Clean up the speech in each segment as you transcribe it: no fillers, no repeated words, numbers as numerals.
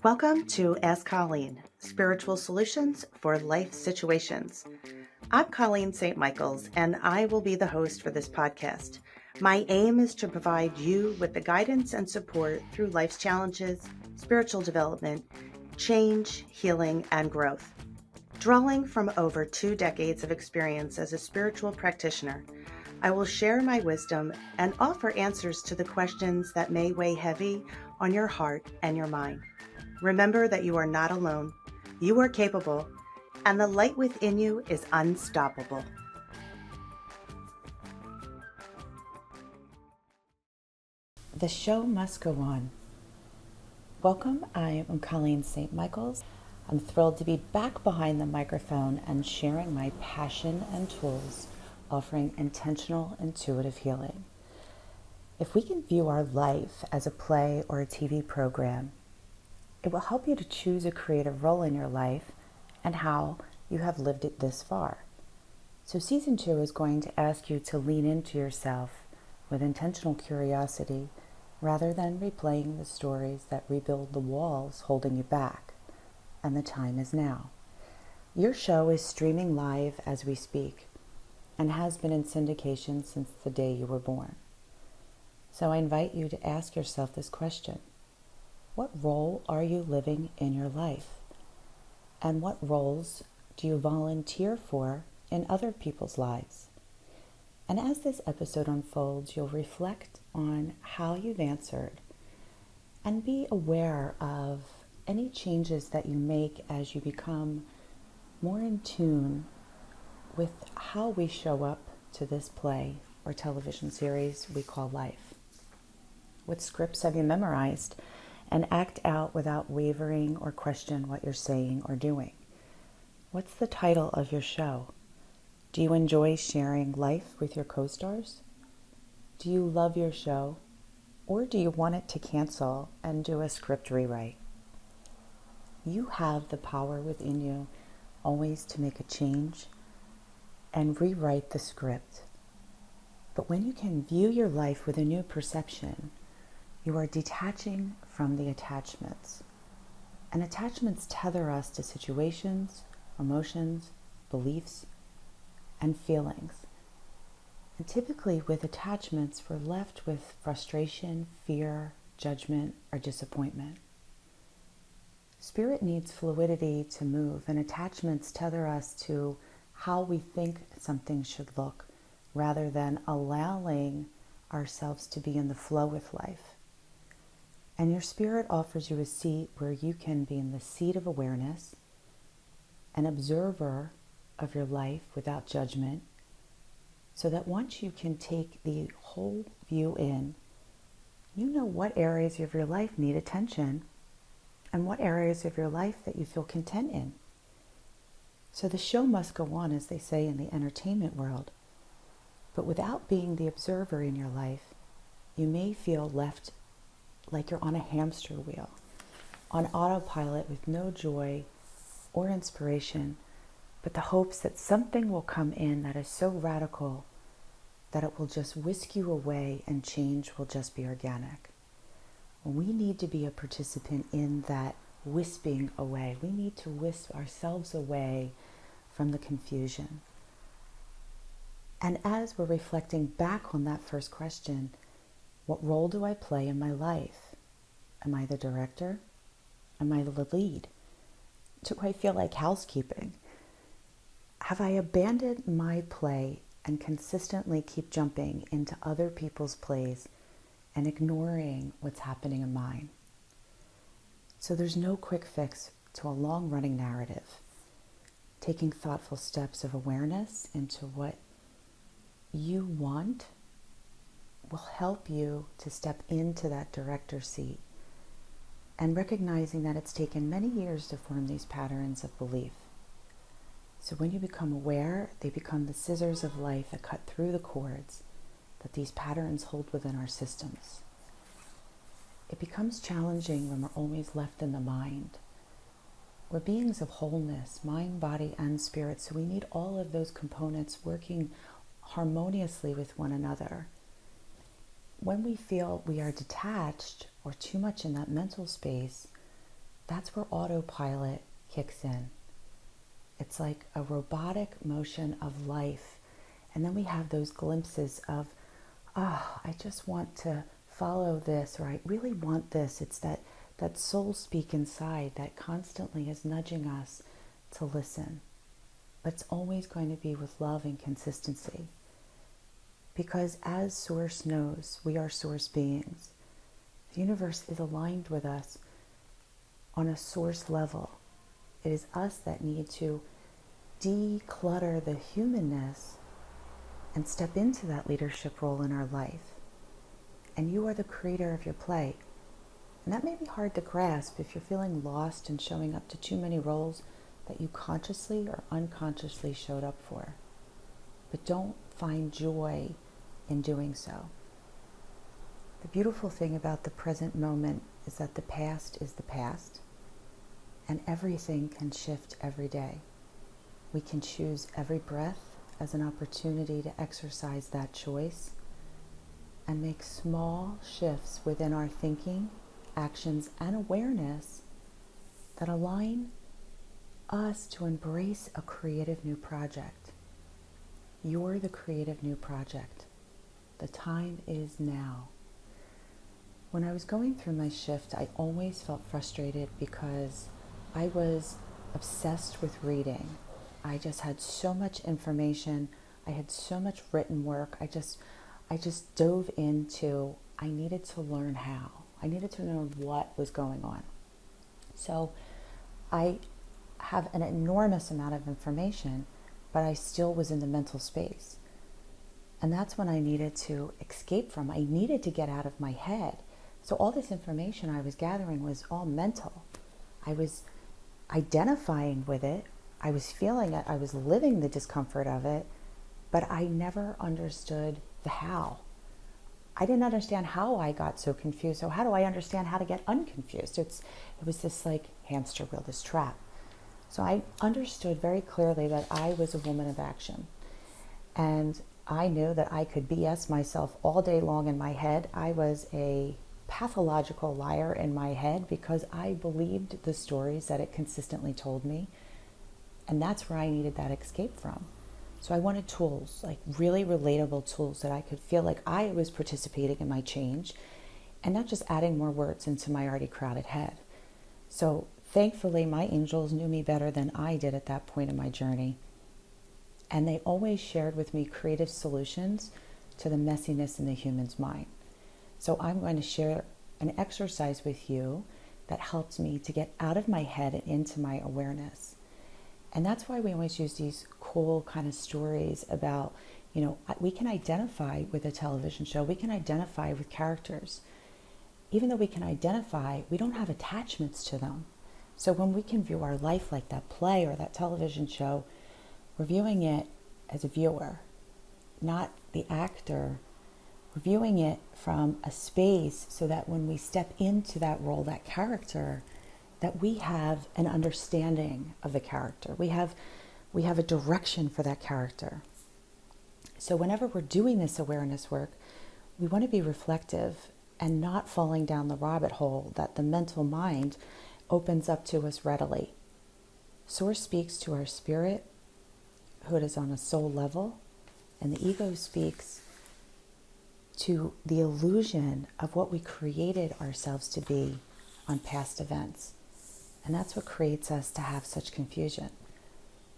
Welcome to Ask Colleen, Spiritual Solutions for Life Situations. I'm Colleen St. and I will be the host for this podcast. My aim is to provide you with the guidance and support through life's challenges, spiritual development, change, healing, and growth. Drawing from over 2 decades of experience as a spiritual practitioner, I will share my wisdom and offer answers to the questions that may weigh heavy on your heart and your mind. Remember that you are not alone, you are capable, and the light within you is unstoppable. The show must go on. Welcome, I am Colleen St. I'm thrilled to be back behind the microphone and sharing my passion and tools, offering intentional, intuitive healing. If we can view our life as a play or a TV program, it will help you to choose a creative role in your life and how you have lived it this far. So Season 2 is going to ask you to lean into yourself with intentional curiosity rather than replaying the stories that rebuild the walls holding you back. And the time is now. Your show is streaming live as we speak and has been in syndication since the day you were born. So I invite you to ask yourself this question. What role are you living in your life? And what roles do you volunteer for in other people's lives? And as this episode unfolds, you'll reflect on how you've answered and be aware of any changes that you make as you become more in tune with how we show up to this play or television series we call life. What scripts have you memorized? And act out without wavering or question what you're saying or doing. What's the title of your show? Do you enjoy sharing life with your co-stars? Do you love your show? Or do you want it to cancel and do a script rewrite? You have the power within you always to make a change and rewrite the script. But when you can view your life with a new perception, you are detaching from the attachments. And attachments tether us to situations, emotions, beliefs, and feelings. And typically with attachments, we're left with frustration, fear, judgment, or disappointment. Spirit needs fluidity to move, and attachments tether us to how we think something should look, rather than allowing ourselves to be in the flow with life. And your spirit offers you a seat where you can be in the seat of awareness, an observer of your life without judgment, so that once you can take the whole view in, you know what areas of your life need attention and what areas of your life that you feel content in. So the show must go on, as they say in the entertainment world. But without being the observer in your life, you may feel left like you're on a hamster wheel, on autopilot with no joy or inspiration, but the hopes that something will come in that is so radical that it will just whisk you away and change will just be organic. We need to be a participant in that wisping away. We need to wisp ourselves away from the confusion. And as we're reflecting back on that first question, what role do I play in my life? Am I the director? Am I the lead? Do I feel like housekeeping? Have I abandoned my play and consistently keep jumping into other people's plays and ignoring what's happening in mine? So there's no quick fix to a long-running narrative. Taking thoughtful steps of awareness into what you want will help you to step into that director seat, and recognizing that it's taken many years to form these patterns of belief. So when you become aware, they become the scissors of life that cut through the cords that these patterns hold within our systems. It becomes challenging when we're always left in the mind. We're beings of wholeness, mind, body, and spirit, so we need all of those components working harmoniously with one another. When we feel we are detached or too much in that mental space, that's where autopilot kicks in. It's like a robotic motion of life. And then we have those glimpses of, I just want to follow this, or I really want this. It's that soul speak inside that constantly is nudging us to listen. But it's always going to be with love and consistency. Because as Source knows, we are Source beings. The universe is aligned with us on a Source level. It is us that need to declutter the humanness and step into that leadership role in our life. And you are the creator of your play. And that may be hard to grasp if you're feeling lost and showing up to too many roles that you consciously or unconsciously showed up for. But don't find joy in doing so. The beautiful thing about the present moment is that the past is the past, and everything can shift every day. We can choose every breath as an opportunity to exercise that choice and make small shifts within our thinking, actions, and awareness that align us to embrace a creative new project. You're the creative new project. The time is now. When I was going through my shift, I always felt frustrated because I was obsessed with reading. I just had so much information. I had so much written work. I just dove into, I needed to learn how. I needed to know what was going on. So I have an enormous amount of information, but I still was in the mental space. And that's when I needed to escape from. I needed to get out of my head. So all this information I was gathering was all mental. I was identifying with it. I was feeling it. I was living the discomfort of it, but I never understood the how. I didn't understand how I got so confused. So how do I understand how to get unconfused? It was this like hamster wheel, this trap. So I understood very clearly that I was a woman of action. And I knew that I could BS myself all day long in my head. I was a pathological liar in my head because I believed the stories that it consistently told me. And that's where I needed that escape from. So I wanted tools, like really relatable tools that I could feel like I was participating in my change and not just adding more words into my already crowded head. So thankfully, my angels knew me better than I did at that point in my journey. And they always shared with me creative solutions to the messiness in the human's mind. So I'm going to share an exercise with you that helped me to get out of my head and into my awareness. And that's why we always use these cool kind of stories about, we can identify with a television show. We can identify with characters. Even though we can identify, we don't have attachments to them. So when we can view our life like that play or that television show, we're viewing it as a viewer, not the actor. We're viewing it from a space so that when we step into that role, that character, that we have an understanding of the character. We have a direction for that character. So whenever we're doing this awareness work, we want to be reflective and not falling down the rabbit hole that the mental mind opens up to us readily. Source speaks to our spirit, who is on a soul level, and the ego speaks to the illusion of what we created ourselves to be on past events. And that's what creates us to have such confusion.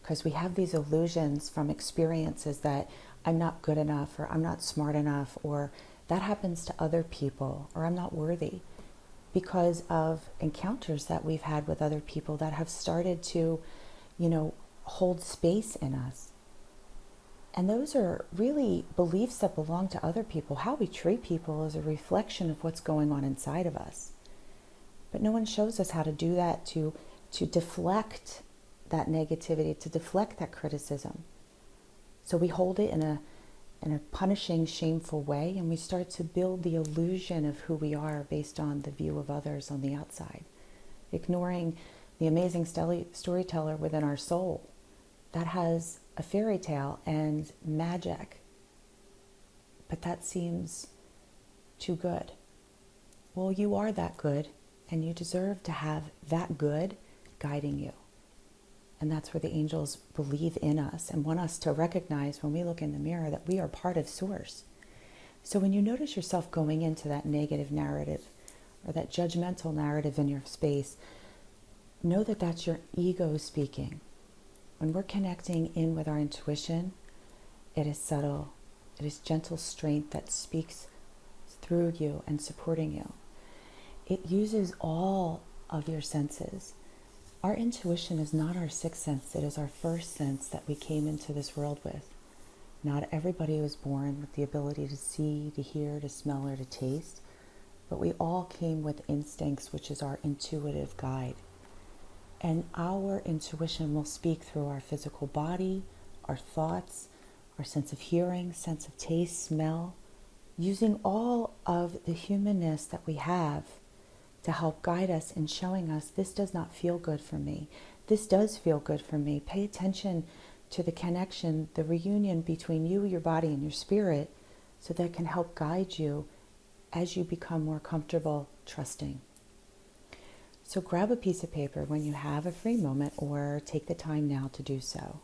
Because we have these illusions from experiences that I'm not good enough, or I'm not smart enough, or that happens to other people, or I'm not worthy, because of encounters that we've had with other people that have started to, hold space in us. And those are really beliefs that belong to other people. How we treat people is a reflection of what's going on inside of us. But no one shows us how to do that, to deflect that negativity, to deflect that criticism. So we hold it in a punishing, shameful way, and we start to build the illusion of who we are based on the view of others on the outside, ignoring the amazing storyteller within our soul that has a fairy tale and magic. But that seems too good. Well, you are that good, and you deserve to have that good guiding you. And that's where the angels believe in us and want us to recognize when we look in the mirror that we are part of Source. So when you notice yourself going into that negative narrative or that judgmental narrative in your space, know that that's your ego speaking. When we're connecting in with our intuition, it is subtle. It is gentle strength that speaks through you and supporting you. It uses all of your senses. Our intuition is not our sixth sense. It is our first sense that we came into this world with. Not everybody was born with the ability to see, to hear, to smell, or to taste, but we all came with instincts, which is our intuitive guide. And our intuition will speak through our physical body, our thoughts, our sense of hearing, sense of taste, smell, using all of the humanness that we have to help guide us in showing us this does not feel good for me. This does feel good for me. Pay attention to the connection, the reunion between you, your body, and your spirit, so that can help guide you as you become more comfortable trusting. So grab a piece of paper when you have a free moment, or take the time now to do so.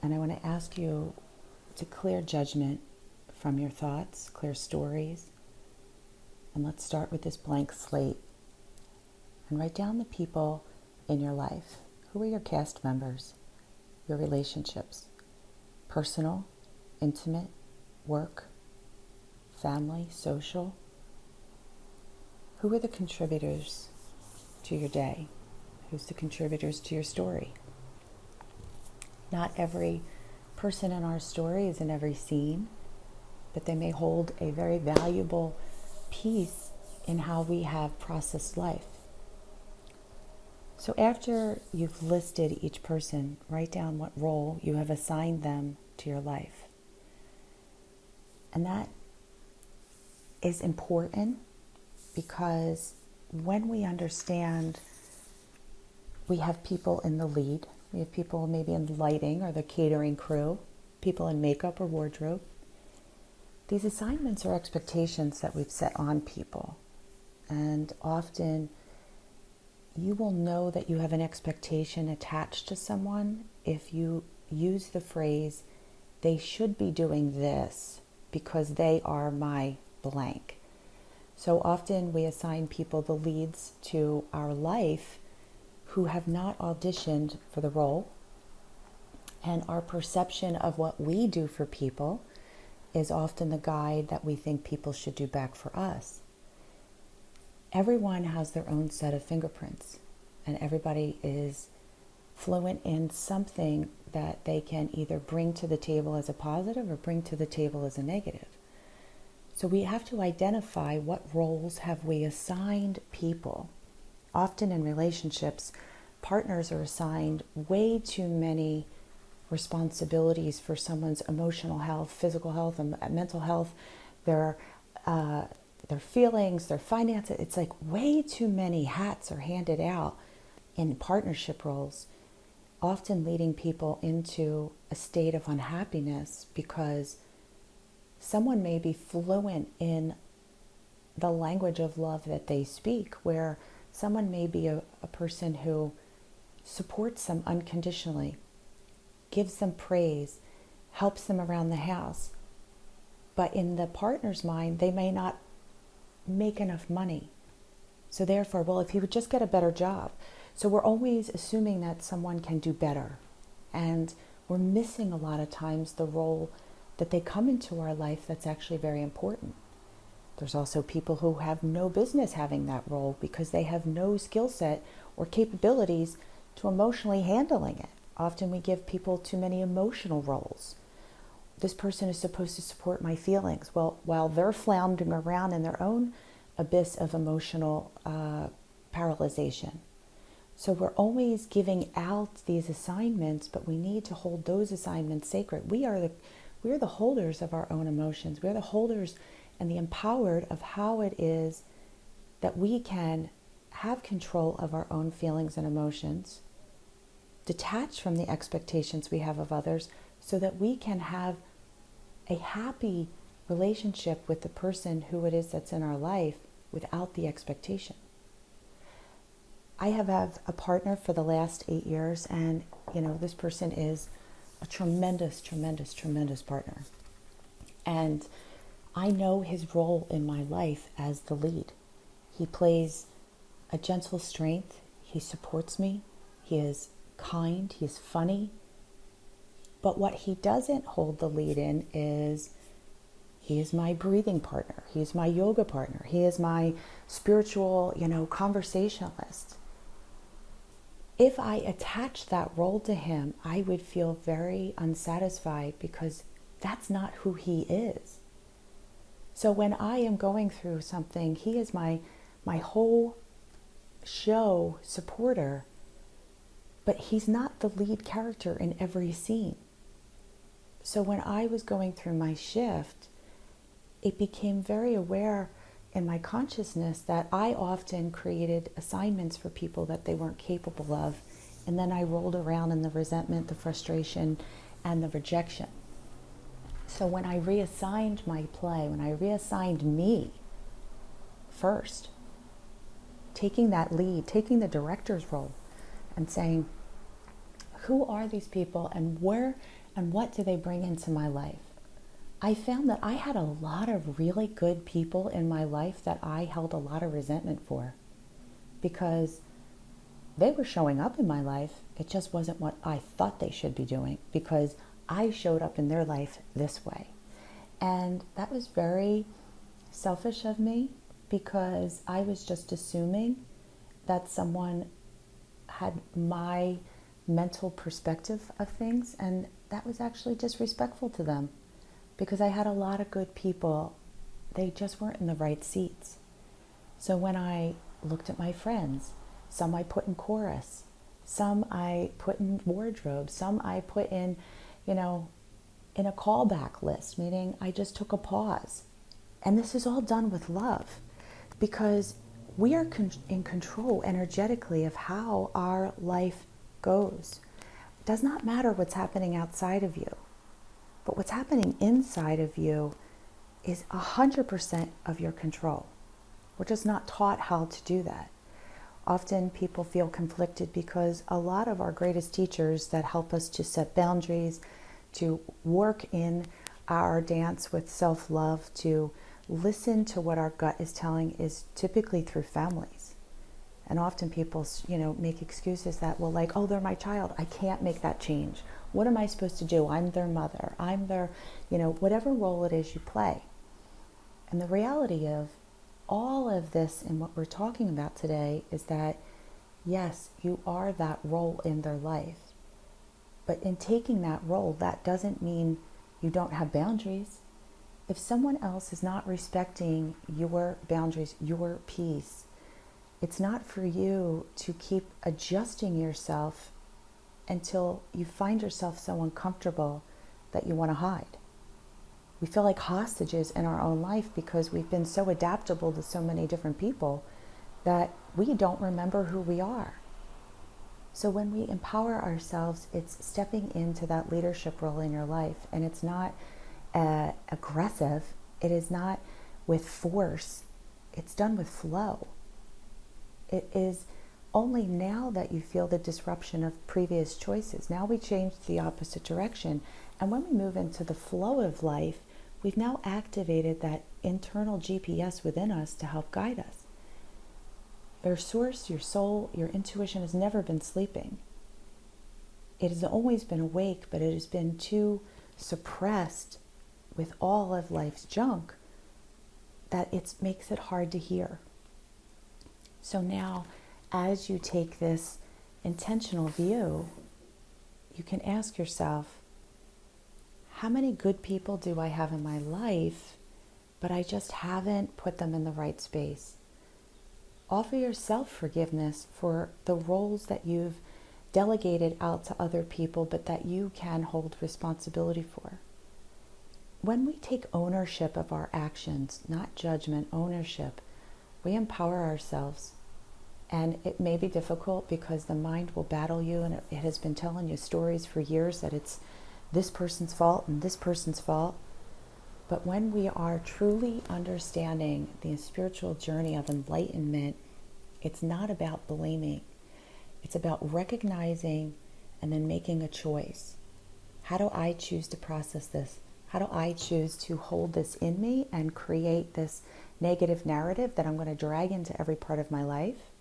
And I want to ask you to clear judgment from your thoughts, clear stories. And let's start with this blank slate. And write down the people in your life. Who are your cast members? Your relationships? Personal, intimate, work, family, social? Who are the contributors to your day? Who's the contributors to your story? Not every person in our story is in every scene, but they may hold a very valuable piece in how we have processed life. So after you've listed each person, write down what role you have assigned them to your life. And that is important because when we understand we have people in the lead, we have people maybe in lighting or the catering crew, people in makeup or wardrobe, these assignments are expectations that we've set on people. And often you will know that you have an expectation attached to someone if you use the phrase, they should be doing this because they are my blank. So often we assign people the leads to our life who have not auditioned for the role. And our perception of what we do for people is often the guide that we think people should do back for us. Everyone has their own set of fingerprints, and everybody is fluent in something that they can either bring to the table as a positive or bring to the table as a negative. So we have to identify what roles have we assigned people. Often in relationships, partners are assigned way too many responsibilities for someone's emotional health, physical health, and mental health, their feelings, their finances. It's like way too many hats are handed out in partnership roles, often leading people into a state of unhappiness because someone may be fluent in the language of love that they speak, where someone may be a person who supports them unconditionally, gives them praise, helps them around the house. But in the partner's mind, they may not make enough money. So therefore, well, if he would just get a better job. So we're always assuming that someone can do better. And we're missing a lot of times the role that they come into our life that's actually very important. There's also people who have no business having that role because they have no skill set or capabilities to emotionally handling it. Often we give people too many emotional roles. This person is supposed to support my feelings. Well, while they're floundering around in their own abyss of emotional paralyzation. So we're always giving out these assignments, but we need to hold those assignments sacred. We are the holders of our own emotions. We're the holders and the empowered of how it is that we can have control of our own feelings and emotions, detach from the expectations we have of others, so that we can have a happy relationship with the person who it is that's in our life without the expectation. I have had a partner for the last 8 years, and this person is a tremendous, tremendous, tremendous partner. And I know his role in my life as the lead. He plays a gentle strength. He supports me. He is kind. He is funny. But what he doesn't hold the lead in is he is my breathing partner. He is my yoga partner. He is my spiritual, conversationalist. If I attach that role to him, I would feel very unsatisfied because that's not who he is. So when I am going through something, he is my whole show supporter, but he's not the lead character in every scene. So when I was going through my shift, it became very aware in my consciousness that I often created assignments for people that they weren't capable of, and then I rolled around in the resentment, the frustration, and the rejection. So when I reassigned my play, when I reassigned me first, taking that lead, taking the director's role, and saying, who are these people and where and what do they bring into my life? I found that I had a lot of really good people in my life that I held a lot of resentment for because they were showing up in my life. It just wasn't what I thought they should be doing because I showed up in their life this way. And that was very selfish of me because I was just assuming that someone had my mental perspective of things, and that was actually disrespectful to them because I had a lot of good people. They just weren't in the right seats. So when I looked at my friends, some I put in chorus, some I put in wardrobe, some I put in, in a callback list, meaning I just took a pause. And this is all done with love because we are in control energetically of how our life goes. It does not matter what's happening outside of you, but what's happening inside of you is 100% of your control. We're just not taught how to do that. Often people feel conflicted because a lot of our greatest teachers that help us to set boundaries, to work in our dance with self-love, to listen to what our gut is telling is typically through families. And often people, make excuses that, oh, they're my child. I can't make that change. What am I supposed to do? I'm their mother. I'm their, whatever role it is you play. And the reality of all of this and what we're talking about today is that, yes, you are that role in their life. But in taking that role, that doesn't mean you don't have boundaries. If someone else is not respecting your boundaries, your peace, it's not for you to keep adjusting yourself until you find yourself so uncomfortable that you want to hide. We feel like hostages in our own life because we've been so adaptable to so many different people that we don't remember who we are. So when we empower ourselves, it's stepping into that leadership role in your life, and it's not aggressive. It is not with force. It's done with flow. It is only now that you feel the disruption of previous choices. Now we change the opposite direction. And when we move into the flow of life, we've now activated that internal GPS within us to help guide us. Your source, your soul, your intuition has never been sleeping. It has always been awake, but it has been too suppressed with all of life's junk that it makes it hard to hear. So now, as you take this intentional view, you can ask yourself, how many good people do I have in my life, but I just haven't put them in the right space? Offer yourself forgiveness for the roles that you've delegated out to other people, but that you can hold responsibility for. When we take ownership of our actions, not judgment, ownership, we empower ourselves. And it may be difficult because the mind will battle you, and it has been telling you stories for years that it's this person's fault and this person's fault. But when we are truly understanding the spiritual journey of enlightenment, it's not about blaming. It's about recognizing and then making a choice. How do I choose to process this? How do I choose to hold this in me and create this negative narrative that I'm going to drag into every part of my life?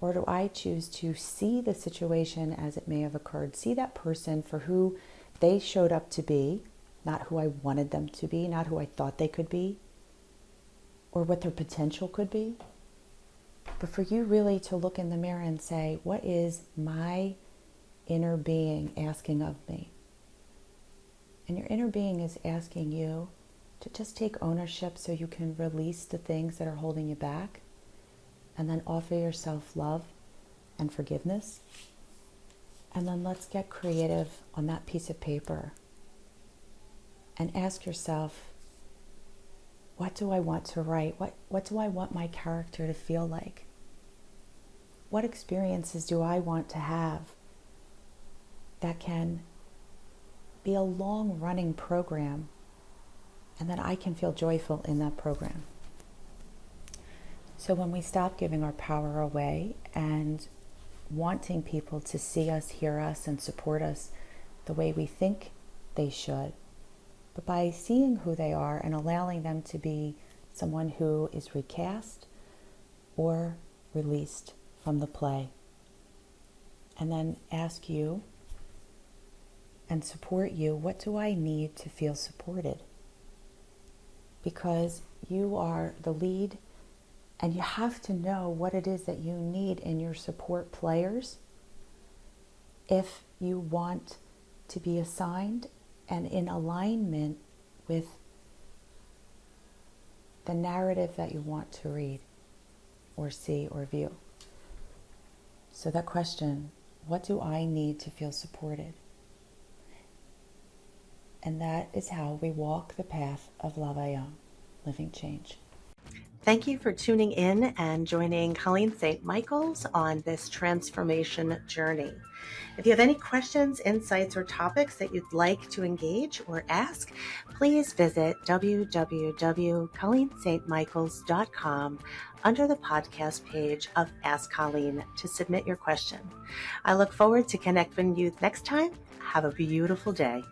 Or do I choose to see the situation as it may have occurred, see that person for who they showed up to be, not who I wanted them to be, not who I thought they could be, or what their potential could be, but for you really to look in the mirror and say, what is my inner being asking of me? And your inner being is asking you to just take ownership so you can release the things that are holding you back, and then offer yourself love and forgiveness. And then let's get creative on that piece of paper and ask yourself, what do I want to write? What do I want my character to feel like? What experiences do I want to have that can be a long-running program and that I can feel joyful in that program? So when we stop giving our power away and wanting people to see us, hear us, and support us the way we think they should, but by seeing who they are and allowing them to be someone who is recast or released from the play, and then ask you and support you, what do I need to feel supported? Because you are the lead, and you have to know what it is that you need in your support players if you want to be assigned and in alignment with the narrative that you want to read or see or view. So that question, what do I need to feel supported? And that is how we walk the path of La Vaillante, living change. Thank you for tuning in and joining Colleen St. on this transformation journey. If you have any questions, insights, or topics that you'd like to engage or ask, please visit www.colleenstmichaels.com under the podcast page of Ask Colleen to submit your question. I look forward to connecting with you next time. Have a beautiful day.